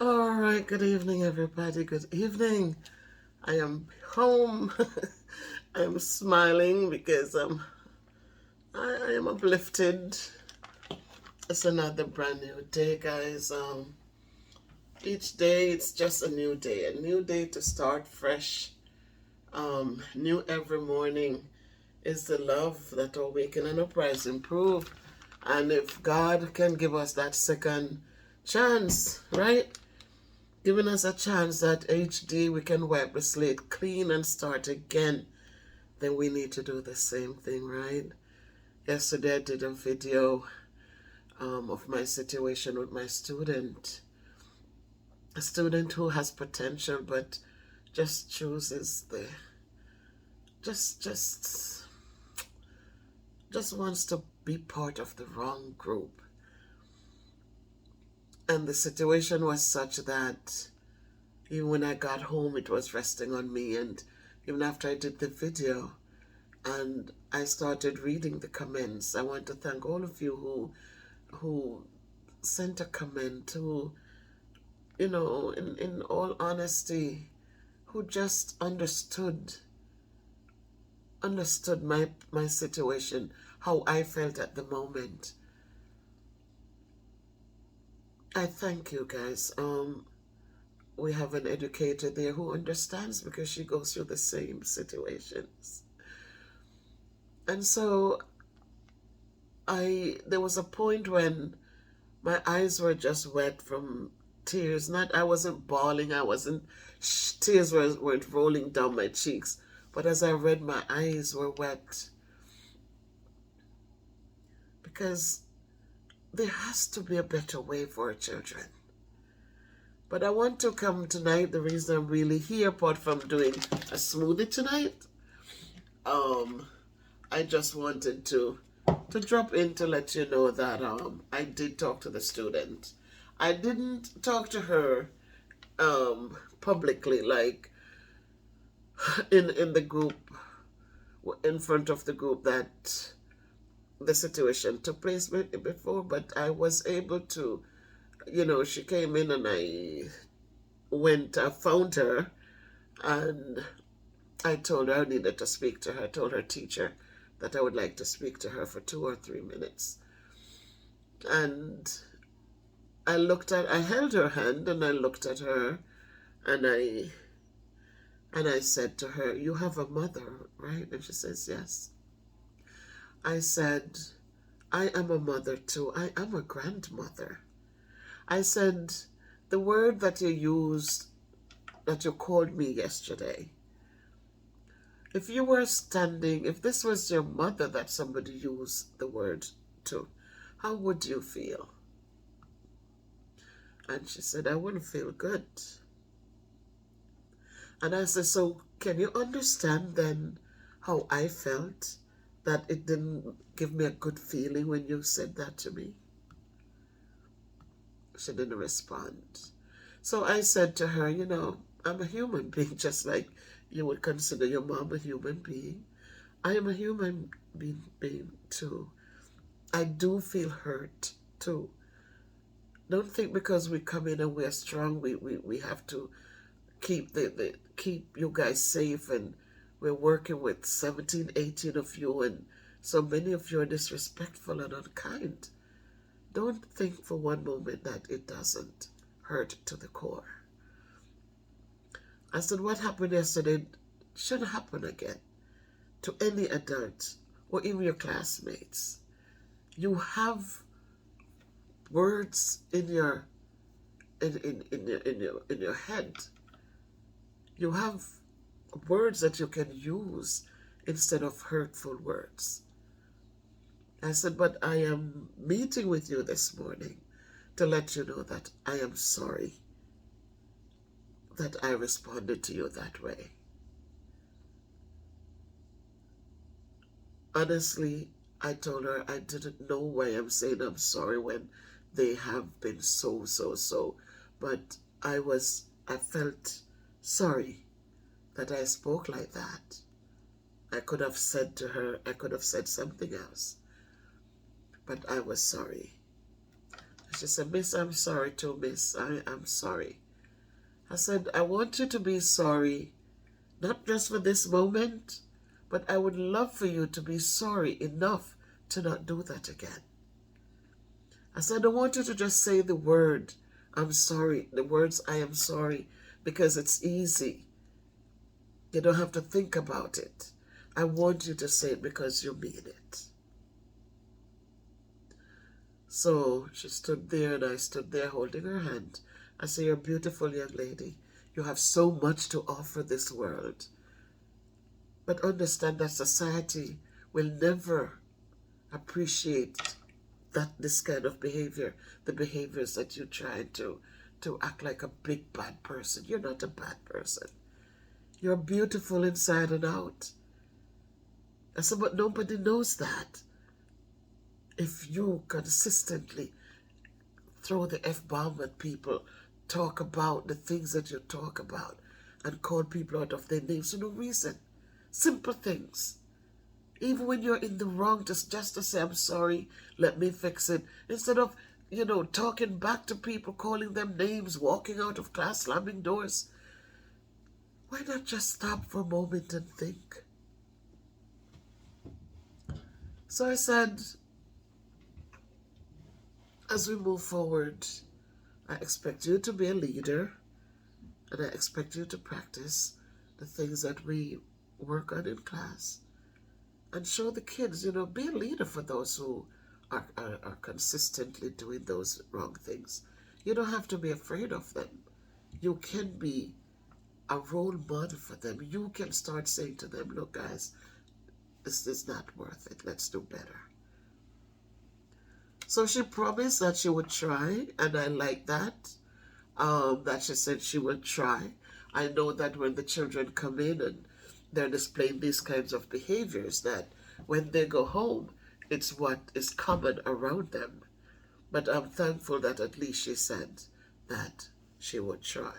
All right, good evening, everybody. Good evening. I am home. I am smiling because I am uplifted. It's another brand new day, guys. Each day it's just a new day to start fresh. New every morning is the love that awaken and uprise, improve. And if God can give us that second chance, right? Giving us a chance that each day we can wipe the slate clean and start again, then we need to do the same thing, right? Yesterday I did a video of my situation with my student, a student who has potential but just chooses the just just just wants to be part of the wrong group. And the situation was such that even when I got home, it was resting on me. And even after I did the video and I started reading the comments, I want to thank all of you who sent a comment, who, in all honesty, who just understood my situation, how I felt at the moment. I thank you guys. We have an educator there who understands because she goes through the same situations. And so there was a point when my eyes were just wet from tears. Not I wasn't bawling, I wasn't tears weren't rolling down my cheeks, but as I read, my eyes were wet because there has to be a better way for our children. But I want to come tonight. The reason I'm really here, apart from doing a smoothie tonight, I just wanted to drop in to let you know that I did talk to the student. I didn't talk to her publicly, like in the group, in front of the group that the situation took place before, but I was able to, she came in and I found her, and I told her I needed to speak to her. I told her teacher that I would like to speak to her for 2 or 3 minutes. And I held her hand and I looked at her, and I said to her, "You have a mother, right?" And she says, "Yes." I said, "I am a mother too. I am a grandmother." I said, "The word that you used, that you called me yesterday, if this was your mother that somebody used the word to, how would you feel?" And she said, "I wouldn't feel good." And I said, "So can you understand then how I felt, that it didn't give me a good feeling when you said that to me?" She didn't respond. So I said to her, "I'm a human being, just like you would consider your mom a human being. I am a human being too. I do feel hurt too. Don't think because we come in and we're strong, we have to keep you guys safe, and we're working with 17, 18 of you, and so many of you are disrespectful and unkind. Don't think for one moment that it doesn't hurt to the core." I said, "What happened yesterday shouldn't happen again to any adult or even your classmates. You have words in your in your head. You have words that you can use instead of hurtful words." I said, "But I am meeting with you this morning to let you know that I am sorry that I responded to you that way. Honestly," I told her, "I didn't know why I'm saying I'm sorry when they have been so. But I felt sorry that I spoke like that. I could have said to her, I could have said something else, but I was sorry." she said, Miss, I'm sorry too, Miss. I'm sorry. I said, I want you to be sorry, not just for this moment, but I would love for you to be sorry enough to not do that again. I said, I don't want you to just say the word, I'm sorry, the words I am sorry, because it's easy. You don't have to think about it. I want you to say it because you mean it. So she stood there and I stood there holding her hand. I said, you're a beautiful young lady. You have so much to offer this world. But understand that society will never appreciate this kind of behavior, the behaviors that you try to act like a big bad person. You're not a bad person. You're beautiful inside and out. I said, but nobody knows that. If you consistently throw the F-bomb at people, talk about the things that you talk about, and call people out of their names for no reason. Simple things. Even when you're in the wrong, just to say, I'm sorry, let me fix it. Instead of, talking back to people, calling them names, walking out of class, slamming doors. Why not just stop for a moment and think? So I said, as we move forward, I expect you to be a leader, and I expect you to practice the things that we work on in class, and show the kids, be a leader for those who are consistently doing those wrong things. You don't have to be afraid of them. You can be a role model for them. You can start saying to them, look guys, this is not worth it. Let's do better. So she promised that she would try, and I like that. That she said she will try. I know that when the children come in and they're displaying these kinds of behaviors, that when they go home, it's what is common around them. But I'm thankful that at least she said that she would try.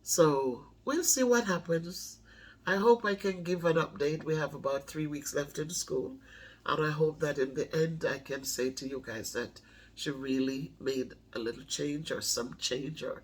So we'll see what happens. I hope I can give an update. We have about 3 weeks left in school. And I hope that in the end I can say to you guys that she really made a little change or some change or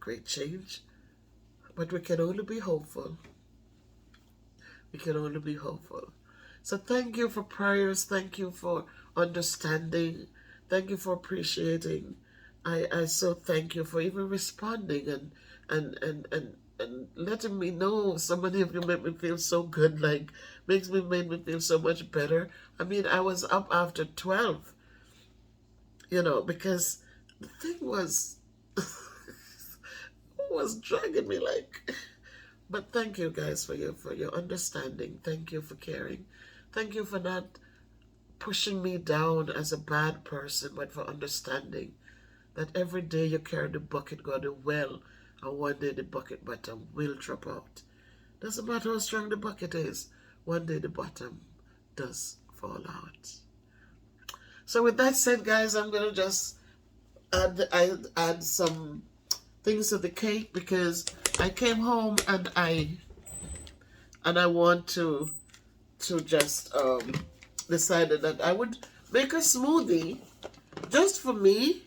great change. But we can only be hopeful. We can only be hopeful. So thank you for prayers. Thank you for understanding. Thank you for appreciating. I so thank you for even responding and letting me know. So many of you make me feel so good, made me feel so much better. I mean, I was up after 12, because the thing was was dragging me but thank you guys for your understanding. Thank you for caring. Thank you for not pushing me down as a bad person, but for understanding that every day you carry the bucket go to well, and one day the bucket bottom will drop out. Doesn't matter how strong the bucket is, one day the bottom does fall out. So with that said, guys, I'm going to just add some things to the cake, because I came home and I want to just decided that I would make a smoothie just for me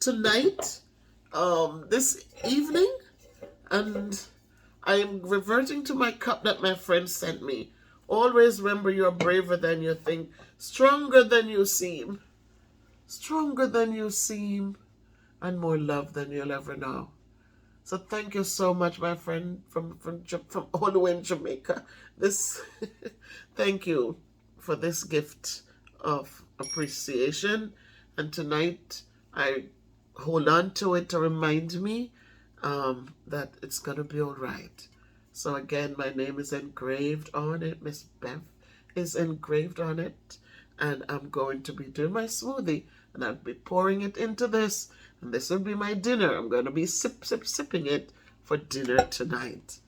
tonight, this evening, and I am reverting to my cup that my friend sent me. Always remember, you're braver than you think, stronger than you seem, and more loved than you'll ever know. So thank you so much, my friend from all the way in Jamaica. Thank you for this gift of appreciation. And tonight I hold on to it to remind me that it's going to be all right. So again, my name is engraved on it. Miss Bev is engraved on it. And I'm going to be doing my smoothie. And I'll be pouring it into this. And this will be my dinner. I'm going to be sipping it for dinner tonight.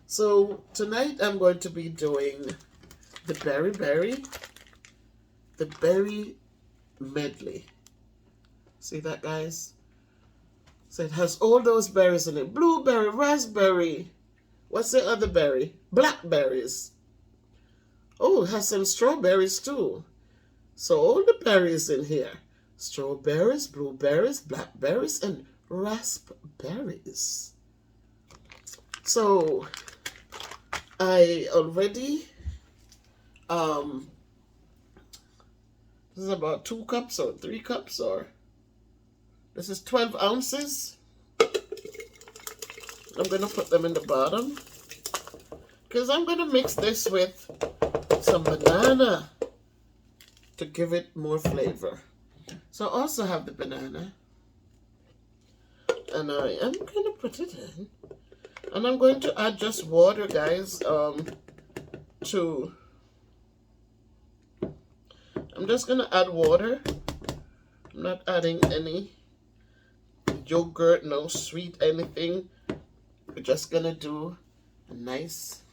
So tonight I'm going to be doing the berry medley. See that, guys? So it has all those berries in it. Blueberry, raspberry. What's the other berry? Blackberries. Oh, it has some strawberries too. So all the berries in here. strawberries, blueberries, blackberries, and raspberries. So I already, this is about 2 cups or 3 cups, or this is 12 ounces. I'm going to put them in the bottom because I'm going to mix this with some banana to give it more flavor. So I also have the banana, and I am going to put it in, and I'm going to add just water, guys. I'm just going to add water. I'm not adding any yogurt, no sweet anything. We're just going to do a nice,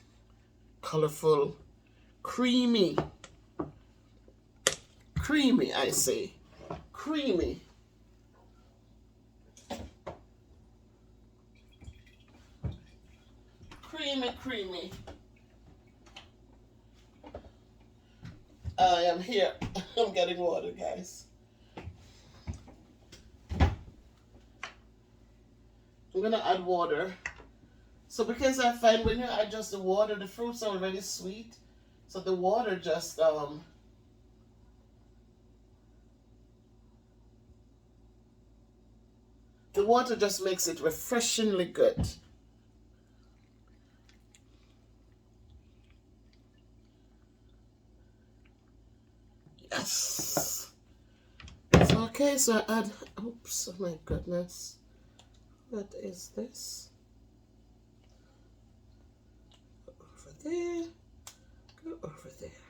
colorful, creamy, I say, creamy. Creamy. I am here. I'm getting water, guys. I'm going to add water. So because I find when you add just the water, the fruits are already sweet. So the water just, makes it refreshingly good. Yes. So, okay, so I add, oops, oh my goodness. What is this? Go over there. Go over there.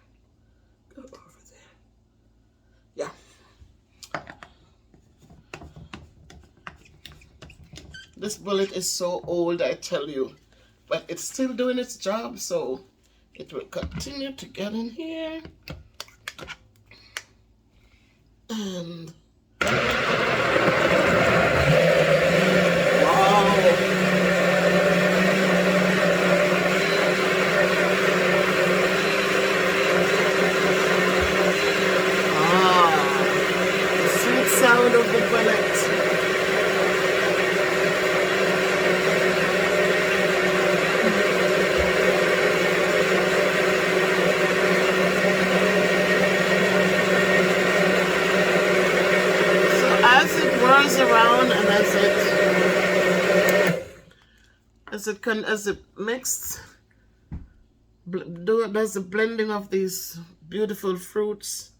Go over there. Yeah. This bullet is so old, I tell you. But it's still doing its job, so it will continue to get in here. And sound of the bullet. So as it whirls around and as it mixed, does the blending of these beautiful fruits,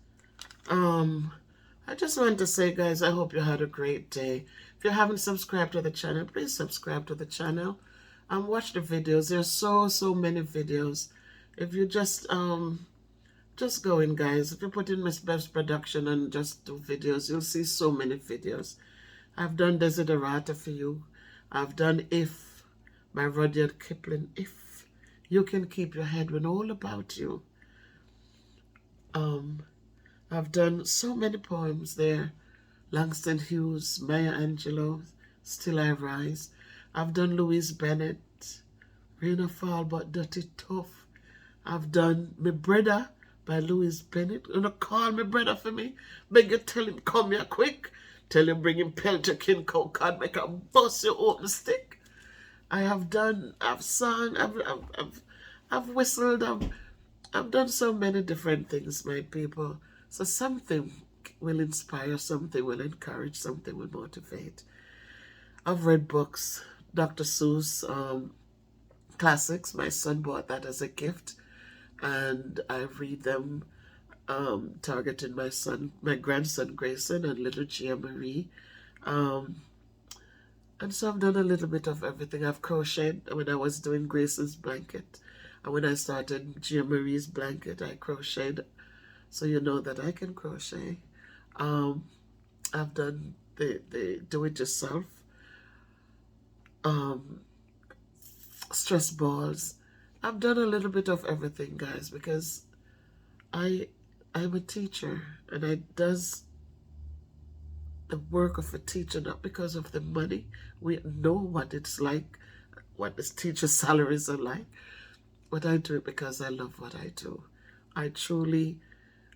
I just want to say, guys, I hope you had a great day. If you haven't subscribed to the channel, please subscribe to the channel and watch the videos. There's so many videos. If you just go in, guys. If you put in Miss Bev's production and just do videos, you'll see so many videos. I've done Desiderata for you. I've done If by Rudyard Kipling. If you can keep your head when all about you. I've done so many poems there. Langston Hughes, Maya Angelou, Still I Rise. I've done Louise Bennett, Rain or Fall But Dirty Tough. I've done Me Brother by Louise Bennett. You know, call me brother for me. Beg you tell him come here quick. Tell him bring him Pelter King Cow Cod, make a bust your open stick. I have done, I've sung, I've whistled, I've done so many different things, my people. So something will inspire, something will encourage, something will motivate. I've read books, Dr. Seuss classics. My son bought that as a gift, and I read them, targeting my grandson Grayson and little Gia Marie. And so I've done a little bit of everything. I've crocheted when I was doing Grayson's blanket. And when I started Gia Marie's blanket, I crocheted. So you know that I can crochet. I've done the do-it-yourself stress balls. I've done a little bit of everything, guys, because I'm a teacher, and I does the work of a teacher not because of the money. We know what it's like, what the teacher salaries are like, but I do it because I love what I do. I truly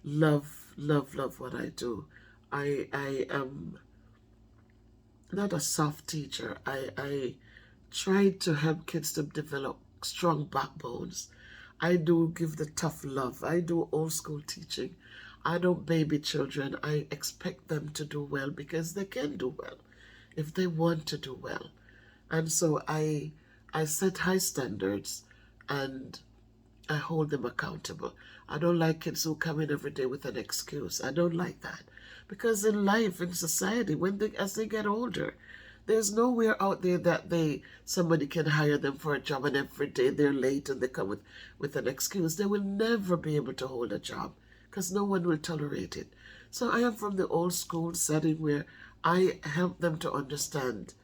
love what I do. I am not a soft teacher. I try to help kids to develop strong backbones. I do give the tough love. I do old school teaching. I don't baby children. I expect them to do well because they can do well if they want to do well. And so I set high standards and I hold them accountable. I don't like kids who come in every day with an excuse. I don't like that. Because in life, in society, as they get older, there's nowhere out there that somebody can hire them for a job and every day they're late and they come with an excuse. They will never be able to hold a job because no one will tolerate it. So I am from the old school setting where I help them to understand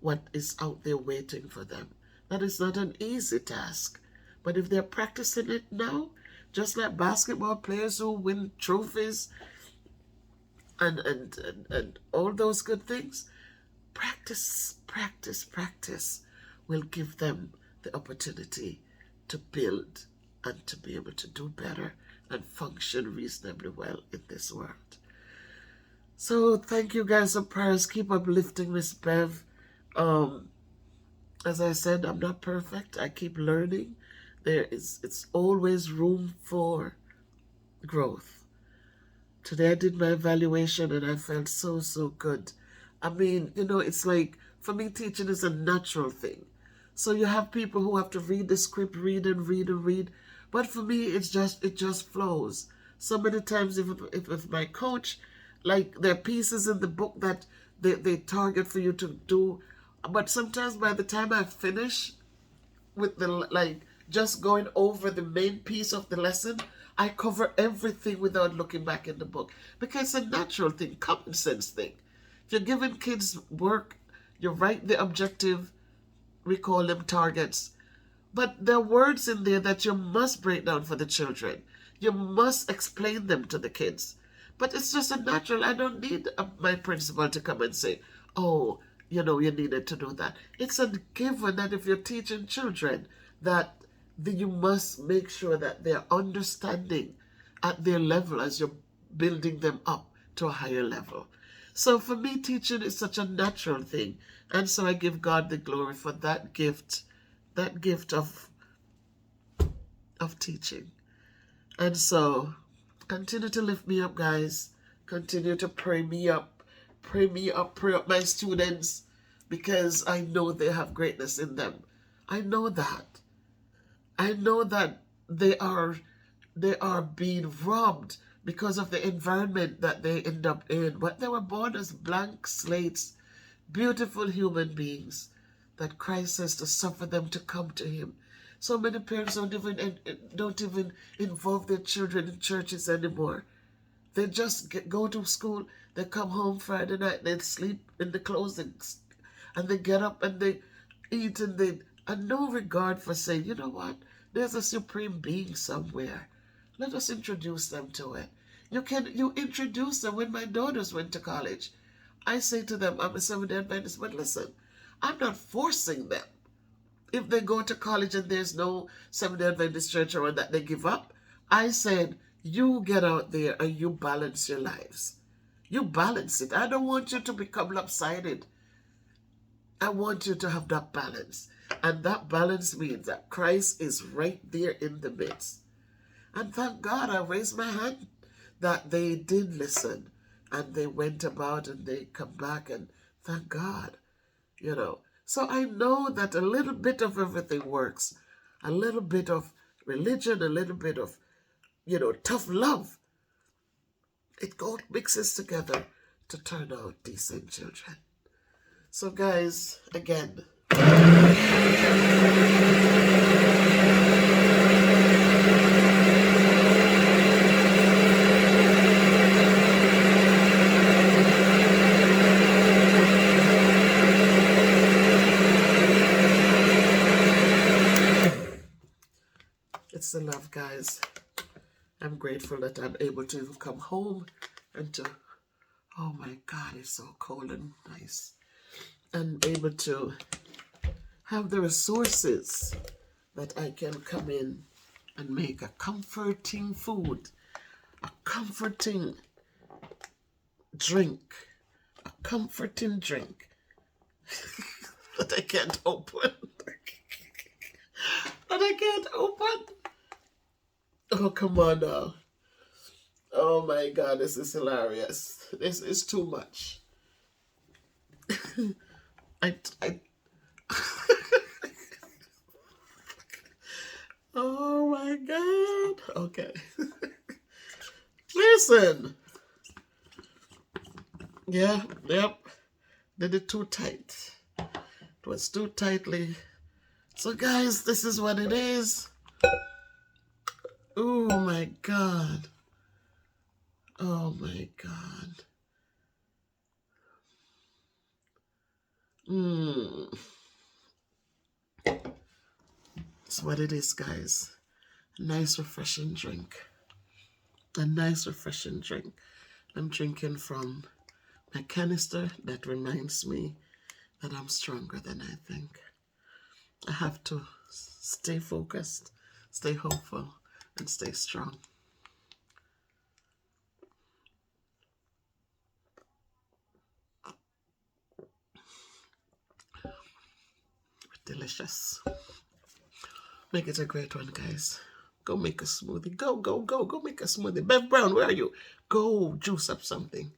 what is out there waiting for them. That is not an easy task. But if they're practicing it now, just like basketball players who win trophies and all those good things, practice will give them the opportunity to build and to be able to do better and function reasonably well in this world. So thank you guys for prayers. Keep uplifting Miss Bev. As I said, I'm not perfect. I keep learning. It's always room for growth. Today I did my evaluation and I felt so good. I mean, it's like, for me, teaching is a natural thing. So you have people who have to read the script, read and read and read. But for me, it just flows. So many times if with my coach, like there are pieces in the book that they target for you to do. But sometimes by the time I finish with just going over the main piece of the lesson, I cover everything without looking back in the book. Because it's a natural thing, common sense thing. If you're giving kids work, you write the objective, we call them targets. But there are words in there that you must break down for the children. You must explain them to the kids. But it's just a natural. I don't need my principal to come and say, oh, you needed to do that. It's a given that if you're teaching children, that you must make sure that they're understanding at their level as you're building them up to a higher level. So for me, teaching is such a natural thing. And so I give God the glory for that gift of teaching. And so continue to lift me up, guys. Continue to pray me up. Pray me up, pray up my students, because I know they have greatness in them. I know that. I know that they are being robbed because of the environment that they end up in. But they were born as blank slates, beautiful human beings that Christ says to suffer them to come to him. So many parents don't even involve their children in churches anymore. They just go to school, they come home Friday night, they sleep in the clothes, and they get up and they eat and no regard for saying, you know what, there's a supreme being somewhere. Let us introduce them to it. You introduce them. When my daughters went to college, I say to them, I'm a Seventh-day Adventist, but listen, I'm not forcing them. If they go to college and there's no Seventh-day Adventist church or that they give up, I said, you get out there and you balance your lives. You balance it. I don't want you to become lopsided. I want you to have that balance. And that balance means that Christ is right there in the midst. And thank God I raised my hand that they did listen. And they went about and they come back, and thank God, So I know that a little bit of everything works. A little bit of religion, a little bit of, tough love. It all mixes together to turn out decent children. So guys, again, it's the love, guys. I'm grateful that I'm able to come home and to, oh my God, it's so cold and nice. And able to have the resources that I can come in and make a comforting food, a comforting drink, a comforting drink that I can't open. That I can't open. Oh, come on now. Oh my God, this is hilarious. This is too much. I oh my God. Okay. Listen. Yeah, yep. Did it too tight. It was too tightly. So guys, this is what it is. Oh my God. Oh my God. Mmm. That's what it is, guys. A nice refreshing drink. A nice refreshing drink. I'm drinking from my canister. That reminds me that I'm stronger than I think. I have to stay focused, stay hopeful, and stay strong. Delicious. Make it a great one, guys. Go make a smoothie. Go, go, go. Go make a smoothie. Bev Brown, where are you? Go juice up something.